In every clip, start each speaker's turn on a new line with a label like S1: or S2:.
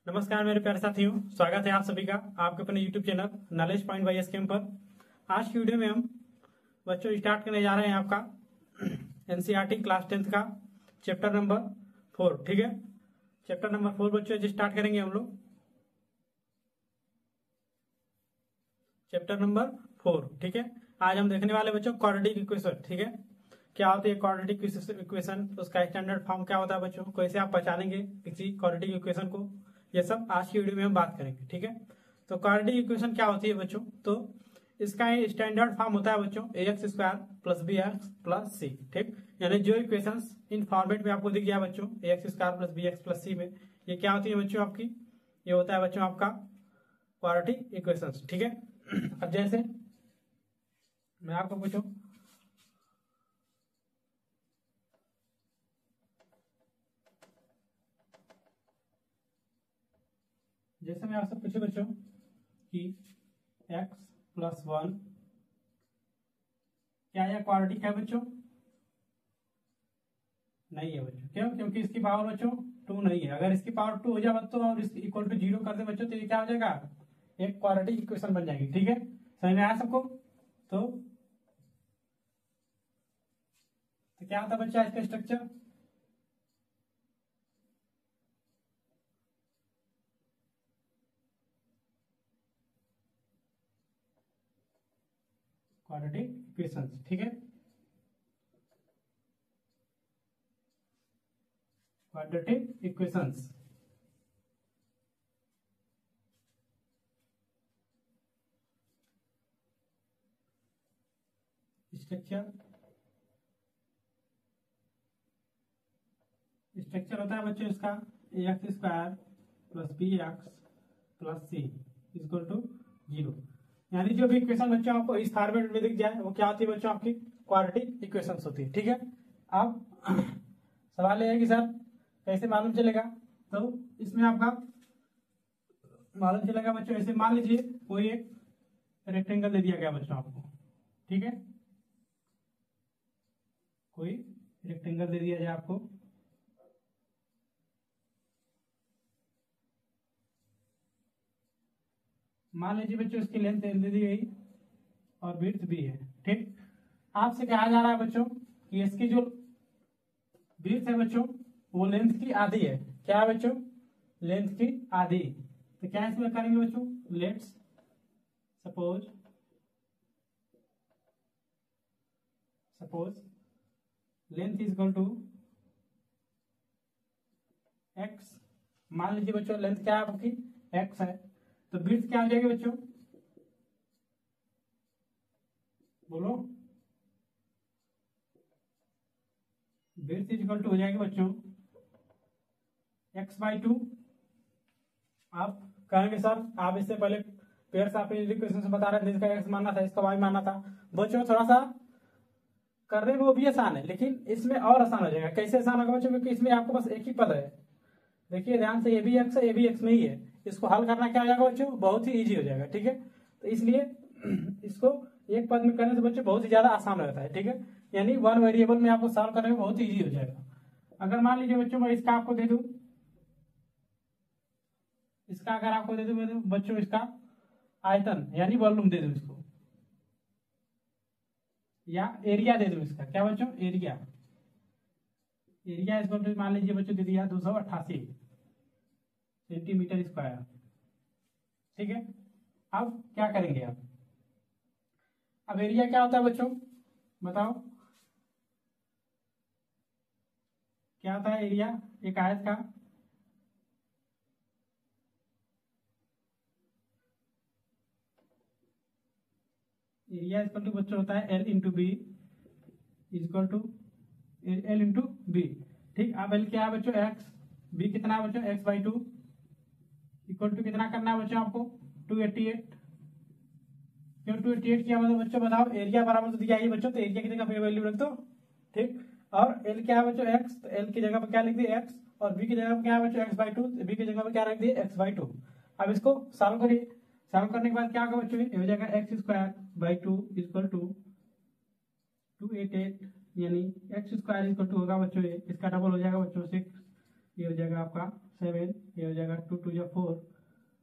S1: नमस्कार मेरे प्यारे साथियों, स्वागत है आप सभी का आपके अपने YouTube channel knowledge point by SKM पर। आज की वीडियो में हम बच्चों स्टार्ट करने जा रहे हैं आपका एनसीईआरटी क्लास 10th का चैप्टर नंबर 4। ठीक है, चैप्टर नंबर 4 बच्चों आज स्टार्ट करेंगे हम लोग चैप्टर नंबर 4। ठीक है, आज हम देखने वाले बच्चों क्वाड्रेटिक इक्वेशन। ठीक है, क्या होती है क्वाड्रेटिक इक्वेशन, उसका स्टैंडर्ड फॉर्म क्या होता है बच्चों, कैसे आप पहचानेंगे किसी क्वाड्रेटिक इक्वेशन को, ये सब आज की वीडियो में हम बात करेंगे। ठीक है, तो क्वाड्रेटिक इक्वेशन क्या होती है बच्चों, तो इसका स्टैंडर्ड फॉर्म होता है बच्चों ax² + bx + c। ठीक, यानी जो इक्वेशंस इन फॉर्मेट में आपको दिख गया बच्चों ax² + bx + c में, ये क्या होती है बच्चों आपकी, ये होता है बच्चों आपका क्वाड्रेटिक इक्वेशंस। ठीक है, अब जैसे मैं आपको पूछूं जैसे मैं आपसे पूछूं बच्चों कि x + 1 क्या यह क्वाड्रेटिक है बच्चों? नहीं है बच्चों। क्यों? क्योंकि इसकी पावर बच्चों 2 नहीं है। अगर इसकी पावर 2 हो जाए बच्चों और इसकी इक्वल टू 0 कर दे बच्चों, तो ये क्या हो जाएगा, एक क्वाड्रेटिक इक्वेशन बन जाएगी। ठीक है, समझ में आया सबको? तो क्या होता है बच्चा इसका स्ट्रक्चर, क्वाड्रेटिक इक्वेशंस। ठीक है, क्वाड्रेटिक इक्वेशंस स्ट्रक्चर होता है बच्चों इसका ax² + bx + c = 0। यानी जो भी इक्वेशन बच्चों आपको इस फॉर्मेट में दिख जाए वो क्या होती है बच्चों, आपकी क्वाड्रेटिक इक्वेशंस होती है। ठीक है, अब सवाल ये है कि सर कैसे मालूम चलेगा, तो इसमें आपका मालूम चलेगा बच्चों ऐसे, मान लीजिए कोई एक रेक्टेंगल दे दिया गया बच्चों आपको। ठीक है, कोई रेक्टेंगल दे दिया जाए आपको, मान लीजिए बच्चों इसकी लेंथ दे दी गई और विड्थ भी है। ठीक, आपसे कहा जा रहा है बच्चों कि इसकी जो विड्थ है बच्चों वो लेंथ की आधी है। क्या है बच्चों, लेंथ की आधी। तो क्या इसमें करेंगे बच्चों, let's suppose length is equal to x। मान लीजिए बच्चों लेंथ क्या है आपकी, x है, तो विड्थ क्या हो जाएगी बच्चों, बोलो, विड्थ इज इक्वल टू हो जाएगी बच्चों x/2। आप कहेंगे सर आप इससे पहले पेयर्स आप इक्वेशन से बता रहे थे, इसका x मानना था, इसका y मानना था। बच्चों थोड़ा सा करने में वो भी आसान है, लेकिन इसमें और आसान हो जाएगा। कैसे आसान होगा बच्चों, क्योंकि इसमें आपको बस एक ही पद है। देखिए ध्यान से, ये भी x है, ये भी x में ही है। इसको हल करना क्या हो जाएगा बच्चों, बहुत ही इजी हो जाएगा। ठीक है, तो इसलिए इसको एक पद में करने से बच्चों बहुत ही ज्यादा आसान हो जाता है। ठीक है, यानी वन वेरिएबल में आपको सॉल्व करने में बहुत ही इजी हो जाएगा। अगर मान लीजिए बच्चों मैं इसका आपको दे दूं, इसका अगर आपको दे दूं बच्चों, इसका आयतन यानी वॉल्यूम दे दूं इसको, या एरिया दे दूं इसका, क्या बच्चों, एरिया इसको मान लीजिए बच्चों दे दिया 288 सेंटीमीटर²। ठीक है, अब क्या करेंगे आप, अब एरिया क्या होता है बच्चों, बताओ क्या होता है एरिया एक आयत का, एरिया इक्वल टू बच्चों होता है L × B equal to L × B। ठीक, अब L क्या है बच्चों, x, B कितना है बच्चों, x/2 इक्वल टू कितना करना है बच्चों आपको, 288। क्यों 288 किया मतलब बच्चों, बताओ एरिया बराबर तो दिया ही बच्चों, तो एरिया की जगह पे वैल्यू रख दो। ठीक, और L क्या है बच्चों, x, तो L की जगह पे क्या लिख दिए x, और B की जगह पे क्या है बच्चों x/2, तो B की जगह पे क्या रख दिए x/2। अब इसको सॉल्व करिए, सॉल्व करने के बाद क्या होगा बच्चों, ये हो जाएगा x²/2 इक्वल टू 288, यानी x² इक्वल टू होगा बच्चों, इसका डबल हो जाएगा बच्चों 6। ये हो जाएगा आपका 7, ये हो जाएगा 2 2 4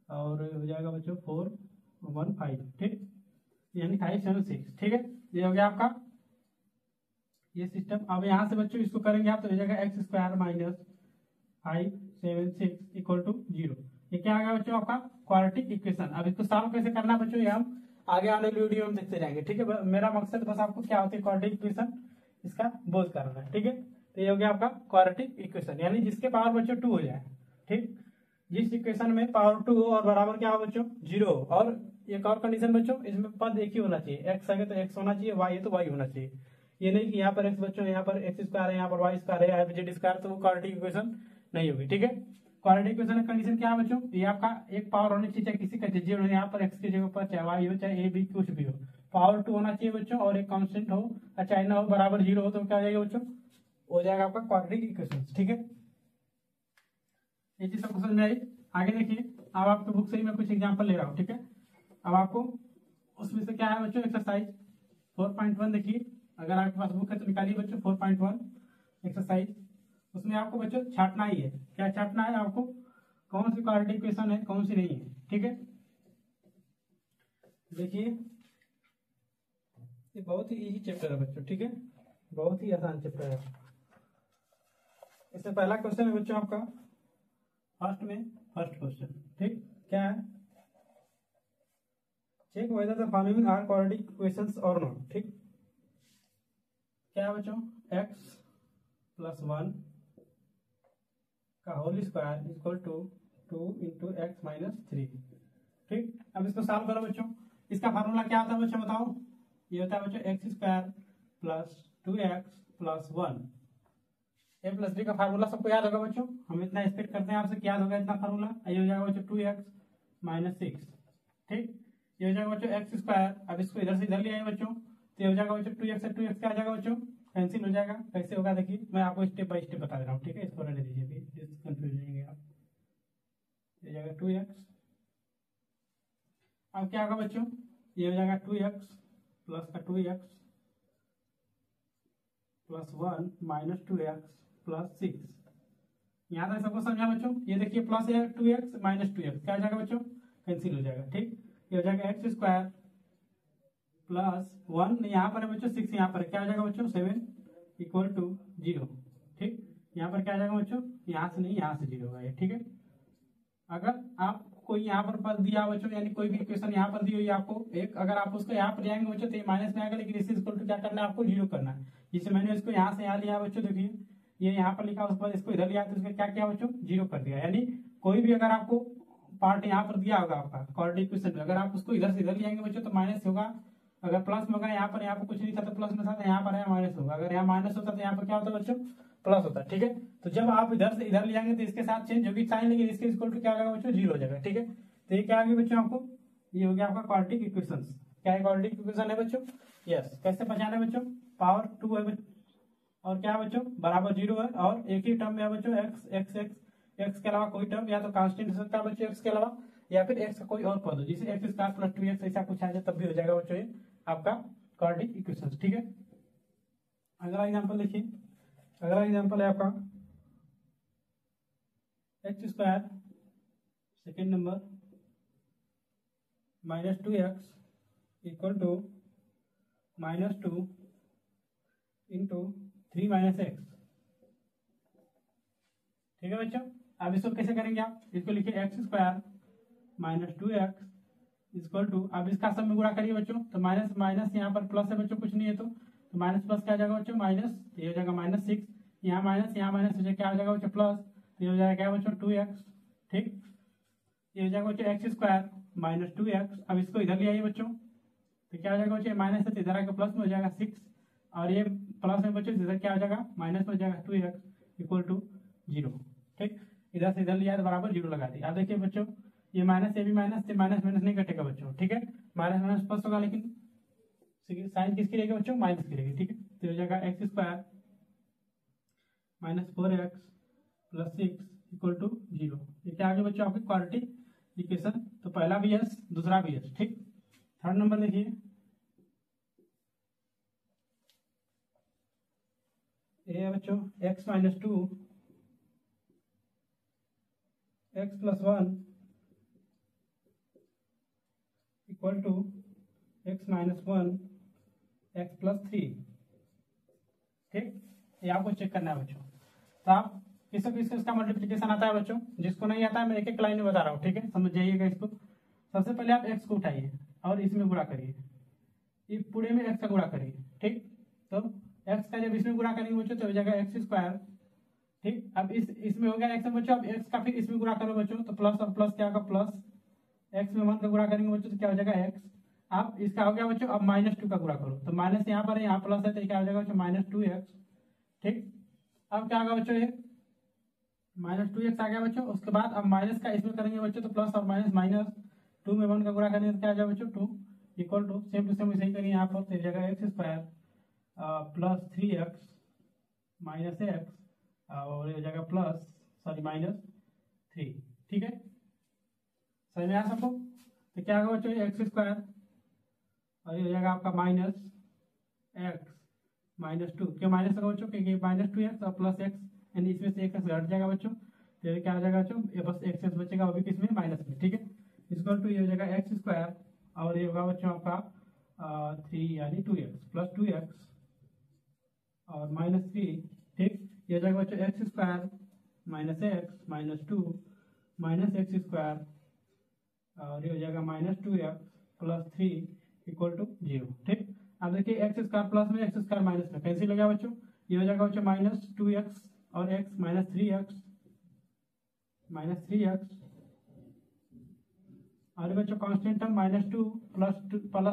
S1: और हो जाएगा बच्चों 4 1 5, ठीक, यानी 5 7 6, ठीक है। ये हो गया आपका ये सिस्टम। अब यहाँ से बच्चों इसको करेंगे आप तो हो जाएगा x square minus 5 7 6 equal to 0। ये क्या आ गया बच्चों आपका क्वाड्रेटिक इक्वेशन। अब इसको सॉल्व कैसे करना है बच्चों ये हम आगे आने वाली वीडियो में देखते जाएंगे, ठीक है। मेरा मकसद बस आपको क्या होती है क्वाड्रेटिक इक्वेशन इसका बोध करना है, ठीक है। तो ये हो गया आपका क्वाड्रेटिक इक्वेशन, यानी जिसके पावर बच्चों 2 हो जाए, ठीक। जिस इक्वेशन में पावर 2 हो और बराबर क्या हो बच्चों 0 हो। और एक और कंडीशन बच्चों इसमें पद एक ही होना चाहिए, एक्स है तो एक्स होना चाहिए, वाई है तो वाई होना चाहिए। ये नहीं कि यहाँ पर एक्स बच्चों यहाँ पर एक्स स्क्वायर है, यहाँ पर वाई स्क्वायर है, यहाँ पर जेड स्क्वायर, तो वो क्वाड्रेटिक इक्वेशन नहीं होगी, ठीक है। क्वाड्रेटिक इक्वेशन का कंडीशन क्या है बच्चों, ये आपका एक पावर होनी चाहिए, चाहे किसी का जेड हो, यहाँ पर एक्स की जगह पर चाहे वाई हो चाहे ए बी कुछ भी हो, पावर 2 होना चाहिए बच्चों और एक कांस्टेंट हो, चाहे ना हो बराबर 0 हो, तो क्या हो जाएगा बच्चों हो जाएगा आपका क्वाड्रेटिक इक्वेशन, ठीक है। ये चीज सबको समझ में आई। आगे देखिए, अब आपके बुक से ही मैं कुछ एग्जांपल ले रहा हूँ, ठीक है। अब आपको उसमें से क्या है बच्चों एक्सरसाइज 4.1 देखिए, अगर आपके पास बुक है तो निकालिए बच्चों 4.1 एक्सरसाइज। उसमें आपको बच्चों छांटना ही है, क्या छांटना है आपको, कौन सी क्वाड्रेटिक इक्वेशन है कौन सी नहीं है, ठीक है। देखिए ये बहुत ही इजी चैप्टर है बच्चों, ठीक है, बहुत ही आसान चैप्टर है। इससे पहला क्वेश्चन है बच्चों आपका फर्स्ट क्वेश्चन, ठीक, क्या है, check whether the following are quadratic equations or not, ठीक। क्या है बच्चों x प्लस 1 का whole square equal to 2 into x minus 3, ठीक। अब इसको सॉल्व करो बच्चों। इसका फार्मूला क्या होता है बच्चों बताओ, ये होता है बच्चों x square plus 2x plus 1। ए प्लस बी का फार्मूला सबको याद होगा बच्चों, हम इतना एक्सपेक्ट करते हैं आपसे, याद होगा इतना फार्मूला। ये हो जाएगा बच्चों 2x माइनस 6, ठीक। ये हो जाएगा बच्चों एक्स स्क्वायर, अब इसको इधर से इधर ले आए बच्चों, तो ये हो जाएगा बच्चों 2x से 2x क्या आ जाएगा बच्चों कैंसिल हो जाएगा। कैसे होगा देखिए मैं आपको स्टेप बाय स्टेप बता दे रहा हूँ, ठीक है। इसको रहने दीजिए, कंफ्यूज होंगे आप। ये जाएगा 2x, अब क्या होगा बच्चों ये हो जाएगा 2x प्लस का 2x plus 1 minus 2x plus 6। यहाँ तक सबको समझा बच्चों। ये देखिए प्लस है 2x माइनस 2x क्या हो जाएगा बच्चों कैंसिल हो जाएगा, ठीक। ये हो जाएगा एक्स स्क्वायर प्लस 1 यहाँ पर है बच्चों 6, यहाँ पर क्या हो जाएगा बच्चों 7 इक्वल टू 0, ठीक। यहाँ पर क्या आ जाएगा बच्चों यहाँ से नहीं यहाँ से 0 होगा ये, ठीक है। अगर आप कोई यहाँ पर पद दिया बच्चों, यानी कोई भी इक्वेशन यहाँ पर दी हुई आपको एक, अगर आप उसको यहाँ पर ले आएंगे बच्चों तो ये माइनस में आएगा, लेकिन इस इक्वल टू क्या करना है आपको 0 करना है। जिसे मैंने इसको यहाँ से यहाँ लिया बच्चों, देखिए ये यहाँ पर लिखा, उसके बाद इसको इधर लिया तो इसका क्या किया बच्चों 0 कर दिया। यानी कोई भी अगर आपको पार्ट यहाँ पर दिया होगा आपका क्वाड्रेटिक इक्वेशन में, अगर आप उसको इधर से इधर ले आएंगे बच्चों तो माइनस होगा। अगर प्लस में होगा यहाँ पर कुछ नहीं था तो प्लस में था, यहाँ पर माइनस होगा। अगर यहाँ माइनस होता तो यहाँ पर क्या होता बच्चों प्लस होता, ठीक है। तो जब आप इधर से इधर ले जाएंगे तो इसके साथ चेंज होगी साइन, लेकिन इसके इक्वल टू क्या हो जाएगा बच्चों 0 हो जाएगा, ठीक है। तो ये क्या आ गया बच्चों आपको, ये हो गया आपका क्वाड्रेटिक इक्वेशन। क्या है क्वाड्रेटिक इक्वेशन है बच्चों, यस। कैसे पहचाने बच्चों, पावर 2 है और क्या है बच्चों बराबर 0 है, और एक ही टर्म में है बच्चों एक्स एक्स एक्स, एक्स के अलावा कोई टर्म या तो कांस्टेंट हो सकता है बच्चों एक्स के अलावा, या फिर एक्स का कोई और पद हो, जिसे एक्स स्क्वायर प्लस 2x ऐसा कुछ आ जाए तब भी हो जाएगा बच्चों ये आपका क्वाड्रेटिक इक्वेशन, ठीक है। अगला एग्जांपल देखिए, अगला एग्जांपल है आपका x square second number minus 2x equal to minus 2 into 3 minus x, ठीक है बच्चों। अब इसको कैसे करेंगे आप, इसको लिखिए x square minus 2x equal to, अब इसका सब में गुणा करिए बच्चों, तो माइनस माइनस यहाँ पर प्लस है बच्चों, कुछ नहीं है तो माइनस प्लस क्या हो जाएगा बच्चों माइनस, ये हो जाएगा माइनस 6, यहाँ माइनस हो जाएगा क्या हो जाएगा बच्चों प्लस, तो ये हो जाएगा क्या बच्चों 2x, ठीक। ये हो जाएगा बच्चों एक्स स्क्वायर माइनस 2x, अब इसको इधर ले आइए बच्चों तो क्या हो जाएगा बच्चों माइनस है तो इधर आकर प्लस में हो जाएगा 6, और ये प्लस में बच्चों इधर क्या हो जाएगा माइनस में हो जाएगा 2x इक्वल टू 0, ठीक। इधर से इधर लिया तो बराबर 0 लगा दिया। अब देखिए बच्चों ये माइनस, ये भी माइनस, तो माइनस माइनस नहीं कटेगा बच्चों, ठीक है। माइनस माइनस प्लस होगा, लेकिन साइन किसकी रहेगी बच्चों माइनस की रहेगी, ठीक है। तो हो जाएगा x square minus 4x plus 6 equal to 0। ये क्या आ गया बच्चों आपकी क्वाड्रेटिक इक्वेशन। तो पहला भी यस, दूसरा भी यस, ठीक। थर्ड नंबर देखिए, ये है बच्चों x minus 2 x plus 1 equal to x minus 1 x plus 3। ठीक, ये आपको चेक करना है बच्चों। तो आप किसको किसको इसका मल्टीप्लिकेशन आता है बच्चों, जिसको नहीं आता है मैं एक एक लाइन में बता रहा हूँ, ठीक है, समझ जाइएगा इसको। सबसे पहले आप एक्स को उठाइए और इसमें गुणा करिए, ये पूरे में एक्स का गुणा करिए। ठीक, तो एक्स का जब इसमें गुणा करेंगे बच्चों तो हो जाएगा एक्स स्क्वायर। ठीक, अब इसमें हो गया एक्स बच्चों, अब एक्स का फिर इसमें गुणा करो बच्चों तो प्लस और प्लस क्या होगा प्लस, एक्स में 1 का गुणा करेंगे बच्चों तो क्या हो जाएगा एक्स। अब इसका हो गया बच्चों, अब -2 का गुणा करो तो माइनस यहाँ पर है, यहाँ प्लस है तो क्या हो जाएगा बच्चों -2x। ठीक, अब क्या होगा बच्चों, ये -2x आ गया बच्चों। उसके बाद अब माइनस का इसमें करेंगे बच्चों तो प्लस और माइनस, -2 में 1 का गुणा करेंगे तो क्या आ जाएगा बच्चों 2 equal to same to same इसे ही करेंगे यहाँ पर, तो जगह x square plus 3x minus x और ये जगह प्लस सॉरी -3। ठीक है, समझ में आया सबको। तो क्या होगा बच्चों एक्स स्क्वायर और ये हो जाएगा आपका -2, क्यों माइनस होगा बच्चों क्योंकि -2x और प्लस एक्स यानी इसमें से एक हट जाएगा बच्चों, तो ये क्या हो जाएगा बच्चों, ये बस एक्स बचेगा वो भी किसमें माइनस में। ठीक है, इक्वल टू ये हो जाएगा एक्स स्क्वायर और ये होगा बच्चों आपका 3 यानी 2x प्लस 2x और -3। ठीक, ये हो जाएगा बच्चों x square minus x -2 minus x square और ये हो जाएगा -2x प्लस 3 इक्वल टू 0। ठीक, अब देखिए एक्स स्क्वायर प्लस में एक्स स्क्वायर माइनस में कैंसिल हो गया बच्चों, ये हो जाएगा बच्चों -2x और x -3x और बच्चों कांस्टेंट टर्म -2 प्लस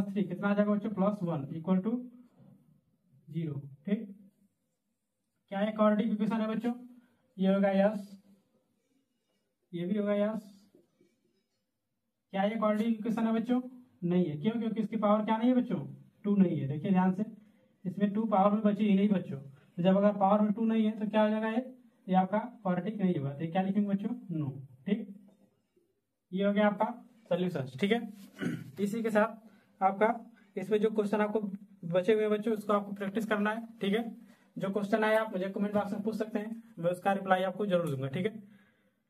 S1: 3 कितना आ जाएगा बच्चों +1 इक्वल टू 0। ठीक, क्या ये क्वाड्रेटिक इक्वेशन है बच्चों, ये होगा यस, ये भी होगा यस। क्या ये क्वाड्रेटिक इक्वेशन है बच्चों, नहीं है, क्यों, क्योंकि इसकी पावर क्या नहीं है बच्चों 2 नहीं है। देखिए ध्यान से, इसमें 2 पावर में बची ही नहीं बच्चों, तो जब अगर पावर में 2 नहीं है तो क्या हो जाएगा ये आपका क्वाड्रेटिक नहीं होगा, तो क्या लिखेंगे बच्चों नो। ठीक, ये हो गया आपका सॉल्यूशन। ठीक है, इसी के साथ आपका इसमें जो क्वेश्चन आपको बचे हुए बच्चों उसको आपको प्रैक्टिस करना है। ठीक है, जो क्वेश्चन आए आप मुझे कमेंट बॉक्स में पूछ सकते हैं, मैं उसका रिप्लाई आपको जरूर दूंगा। ठीक है,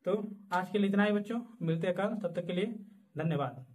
S1: तो आज के लिए इतना ही बच्चों, मिलते हैं कल, तब तक के लिए धन्यवाद।